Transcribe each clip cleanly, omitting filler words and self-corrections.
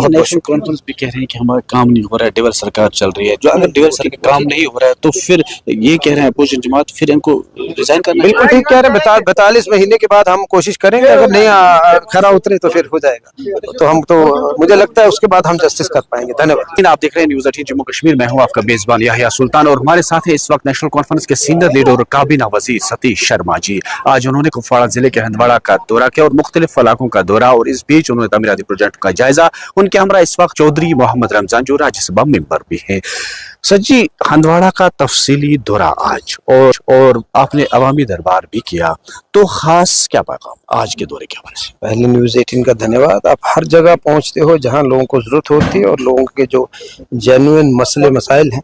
बहुत बहुत national conference भी कह रहे हैं कि हमारा काम नहीं हो रहा है, डेवल सरकार चल रही है। जो अगर डेवल सरकार काम नहीं हो रहा है तो फिर ये कह रहे हैं अपोजिशन जमात फिर इनको रिजाइन करना बिल्कुल ठीक कह रहे हैं। 42 महीने के बाद हम कोशिश करेंगे, अगर नहीं खरा उतरे तो फिर हो जाएगा। तो हम तो मुझे लगता है उसके बाद हम जस्टिस कर पाएंगे। धन्यवाद। आप देख रहे हैं न्यूज़ 18 जम्मू कश्मीर। मैं हूं आपका मेजबान याहिया सुल्तान और हमारे साथ है इस वक्त नेशनल कॉन्फ्रेंस के सीनियर लीडर और काबीना वजीर सतीश शर्मा जी। आज उन्होंने कुपवाड़ा जिले के हंदवाड़ा का दौरा किया और मुख्तलिफ इलाकों का दौरा, और इस बीच उन्होंने तमीराती प्रोजेक्ट का जायजा। उनके हमरा इस वक्त चौधरी मोहम्मद रमजान जो राज्यसभा मेंबर भी है। सज्जी, हंदवाड़ा का तफसीली दौरा आज और आपने अवामी दरबार भी किया, तो खास क्या पैगाम आज के दौरे के हवाले से? पहले न्यूज़ 18 का धन्यवाद। आप हर जगह पहुंचते हो जहां लोगों को जरूरत होती है और लोगों के जो जेन्युइन मसले मसाइल हैं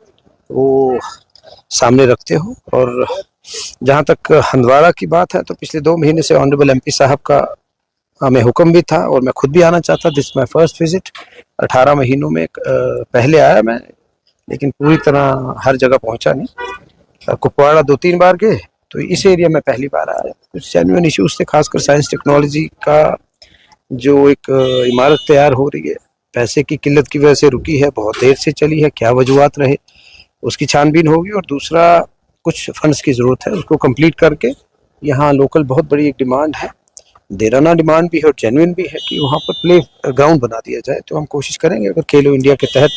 वो सामने रखते हो। और जहां तक हंदवाड़ा की बात है तो पिछले 2 महीने से ऑनरेबल एमपी साहब का हमें हुक्म भी था और मैं खुद भी आना चाहता। This my first visit. 18 महीनों में पहले आया मैं, लेकिन पूरी तरह हर जगह पहुंचा नहीं। कुपवाड़ा 2-3 बार गए, तो इस एरिया में पहली बार आया। कुछ जेन्युइन इश्यूज थे, खासकर साइंस टेक्नोलॉजी का जो एक इमारत तैयार हो रही है, पैसे की किल्लत की वजह से रुकी है, बहुत देर से चली है, क्या वजूहत रहे उसकी छानबीन होगी। और दूसरा, कुछ फंड्स की ज़रूरत है, उसको कंप्लीट करके यहाँ लोकल बहुत बड़ी एक डिमांड है, देराना डिमांड भी है और जेन्युइन भी है कि वहाँ पर प्ले ग्राउंड बना दिया जाए। तो हम कोशिश करेंगे, अगर खेलो इंडिया के तहत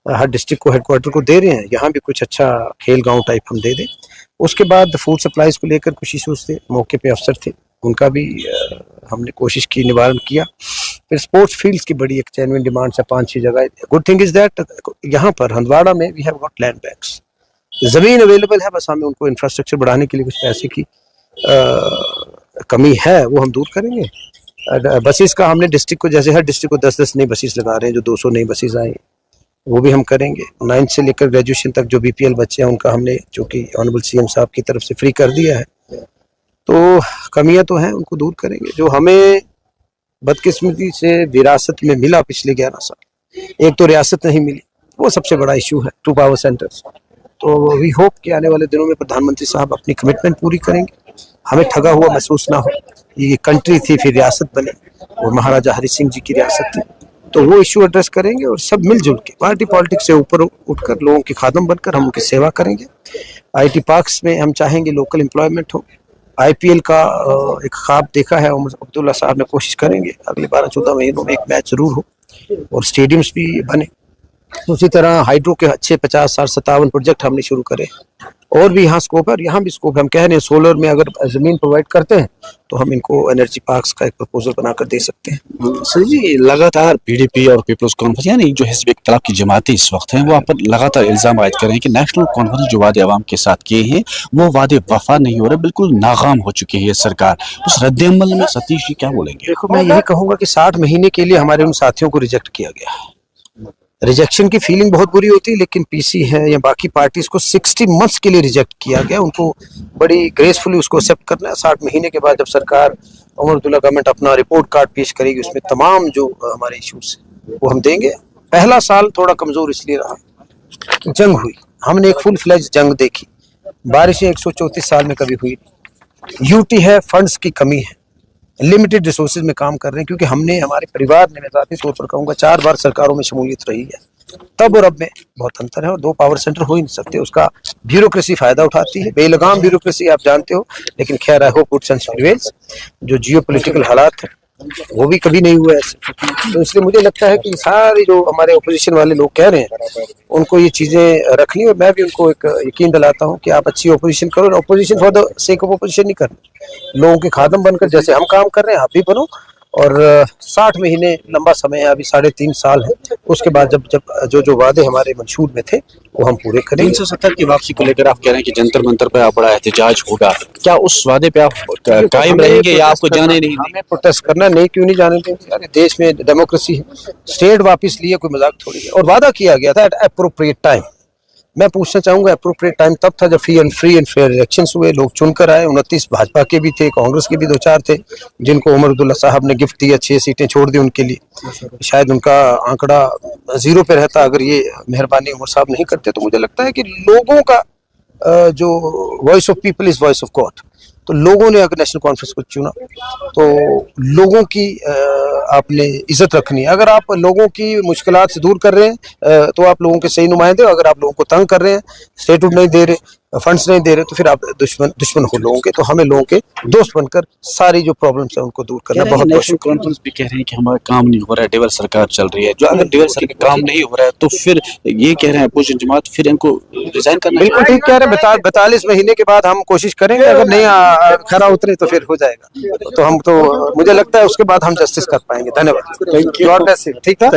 हर डिस्ट्रिक्ट को हेडक्वार्टर को दे रहे हैं, यहाँ भी कुछ अच्छा खेल गांव टाइप हम दे दें। उसके बाद फूड सप्लाईज को लेकर कुछ इशूज थे, मौके पे अफसर थे, उनका भी हमने कोशिश की, निवारण किया। फिर स्पोर्ट्स फील्ड्स की बड़ी एक जेन्युइन डिमांड है 5-6 जगह। गुड थिंग इज दैट यहाँ पर हंदवाड़ा में we have got land banks, जमीन अवेलेबल है, बस हमें उनको इंफ्रास्ट्रक्चर बढ़ाने के लिए कुछ पैसे की कमी है, वो हम दूर करेंगे। बसेस का हमने डिस्ट्रिक्ट को, जैसे हर डिस्ट्रिक्ट को 10-10 नई बसेस लगा रहे हैं, जो 200 नई बसेस आई वो भी हम करेंगे। 9th से लेकर ग्रेजुएशन तक जो बीपीएल बच्चे हैं उनका हमने, जो कि ऑनरेबल सीएम साहब की तरफ से फ्री कर दिया है। तो कमियां तो हैं, उनको दूर करेंगे। जो हमें बदकिस्मती से विरासत में मिला पिछले 11 साल, एक तो रियासत नहीं मिली, वो सबसे बड़ा इशू है, 2 पावर सेंटर्स। तो वी होप कि आने वाले दिनों में प्रधानमंत्री साहब अपनी कमिटमेंट पूरी करेंगे, हमें ठगा हुआ महसूस ना हो। ये कंट्री थी, फिर रियासत बने, और महाराजा हरि सिंह जी की रियासत थी। तो वो इशू एड्रेस करेंगे और सब मिलजुल के पार्टी पॉलिटिक्स से ऊपर उठकर लोगों के खादम बनकर हम उनकी सेवा करेंगे। आईटी पार्क्स में हम चाहेंगे लोकल एम्प्लॉयमेंट हो। आईपीएल का एक ख्वाब देखा है उमर अब्दुल्ला साहब ने, कोशिश करेंगे अगले 12-14 महीनों में एक मैच जरूर हो और स्टेडियम्स भी बने। उसी तरह हाइड्रो के अच्छे 50-57 प्रोजेक्ट हमने शुरू करे, और भी यहाँ स्कोप है, और यहाँ भी स्कोप है। हम कह रहे हैं सोलर में अगर जमीन प्रोवाइड करते हैं तो हम इनको एनर्जी पार्क्स का एक प्रपोजल बनाकर दे सकते हैं। सर जी, लगातार पीडीपी और पीपल्स कॉन्फ्रेंस यानी जो हिज़्ब इख्तिलाफ की जमातें इस वक्त हैं, वो आप पर लगातार इल्जाम आयद कर रहे हैं कि नेशनल कॉन्फ्रेंस जो वादे अवाम के साथ किए हैं वो वादे वफा नहीं हो रहे, बिल्कुल नाकाम हो चुकी है ये सरकार। उस रद्द-ए-अमल में सतीश जी क्या बोलेंगे? देखो, मैं यही कहूँगा कि 60 महीने के लिए हमारे उन साथियों को रिजेक्ट किया गया। रिजेक्शन की फीलिंग बहुत बुरी होती है, लेकिन पीसी है या बाकी पार्टीज को 60 मंथ्स के लिए रिजेक्ट किया गया, उनको बड़ी ग्रेसफुली उसको एक्सेप्ट करना है। 60 महीने के बाद जब सरकार उमर अब्दुल्ला गवर्नमेंट अपना रिपोर्ट कार्ड पेश करेगी, उसमें तमाम जो हमारे इश्यूज वो हम देंगे। पहला साल थोड़ा कमजोर इसलिए रहा कि जंग हुई, हमने एक फुल फ्लेज जंग देखी, बारिशें 134 साल में कभी हुई नहीं। यूटी है, फंड्स की कमी है, लिमिटेड रिसोर्सेज में काम कर रहे हैं, क्योंकि हमने, हमारे परिवार ने, मैं जाती तौर पर कहूँगा, 4 बार सरकारों में शमूलियत रही है, तब और अब में बहुत अंतर है। और 2 पावर सेंटर हो ही नहीं सकते, उसका ब्यूरोक्रेसी फायदा उठाती है, बेलगाम ब्यूरोक्रेसी, आप जानते हो। लेकिन खैर, I hope good sense prevails. जो जियो पोलिटिकल हालात है वो भी कभी नहीं हुआ ऐसे, तो इसलिए मुझे लगता है कि सारी जो हमारे ओपोजिशन वाले लोग कह रहे हैं उनको ये चीजें रखनी, और मैं भी उनको एक यकीन दिलाता हूँ कि आप अच्छी ओपोजिशन करो। Opposition for the sake of opposition नहीं करनी, लोगों के खादम बनकर जैसे हम काम कर रहे हैं आप भी बनो। और 60 महीने लंबा समय है, अभी 3.5 साल है। उसके बाद जब जो वादे हमारे मंशूर में थे वो हम पूरे करेंगे। 370 की वापसी को लेकर आप कह रहे हैं कि जंतर मंतर पे आप बड़ा एहतजाज होगा, क्या उस वादे पे आप कायम रहेंगे या आपको जाने नहीं? हमें प्रोटेस्ट करना नहीं, क्यों नहीं जाने देंगे यार, देश में डेमोक्रेसी है। स्टेट वापस लिए कोई मजाक थोड़ी है, और वादा किया गया था एट एप्रोप्रिएट टाइम। मैं पूछना चाहूंगा, एप्रोप्रिएट टाइम तब था जब फ्री एंड फेयर इलेक्शंस हुए, लोग चुनकर आए। 29 भाजपा के भी थे, कांग्रेस के भी 2-4 थे, जिनको उमर अब्दुल्ला साहब ने गिफ्ट दिया, 6 सीटें छोड़ दी उनके लिए। शायद उनका आंकड़ा 0 पे रहता अगर ये मेहरबानी उमर साहब नहीं करते। तो मुझे लगता है कि लोगों का जो voice of people is voice of God, तो लोगों ने अगर नेशनल कॉन्फ्रेंस को चुना तो लोगों की आपने इज्जत रखनी है। अगर आप लोगों की मुश्किलात से दूर कर रहे हैं तो आप लोगों के सही नुमाइंदे हो। अगर आप लोगों को तंग कर रहे हैं, स्टेटहुड नहीं दे रहे, फंड्स नहीं दे रहे, तो फिर आप दुश्मन हो लोगों के। तो हमें लोगों के दोस्त बनकर सारी जो प्रॉब्लम्स है उनको दूर करना। बहुत नेशनल कॉन्फ्रेंस भी कह रहे हैं कि हमारा काम नहीं हो रहा है, डेवल सरकार चल रही है। जो अगर डेवल सरकार काम नहीं हो रहा है तो फिर ये कह रहे हैं अपोजिशन जमात फिर इनको रिजाइन करना। बिल्कुल ठीक कह रहे हैं। 42 महीने के बाद हम कोशिश करेंगे, अगर नहीं खरा उतरे तो फिर हो जाएगा। तो मुझे लगता है उसके बाद हम जस्टिस कर पाएंगे। धन्यवाद। Thank you. ठीक था।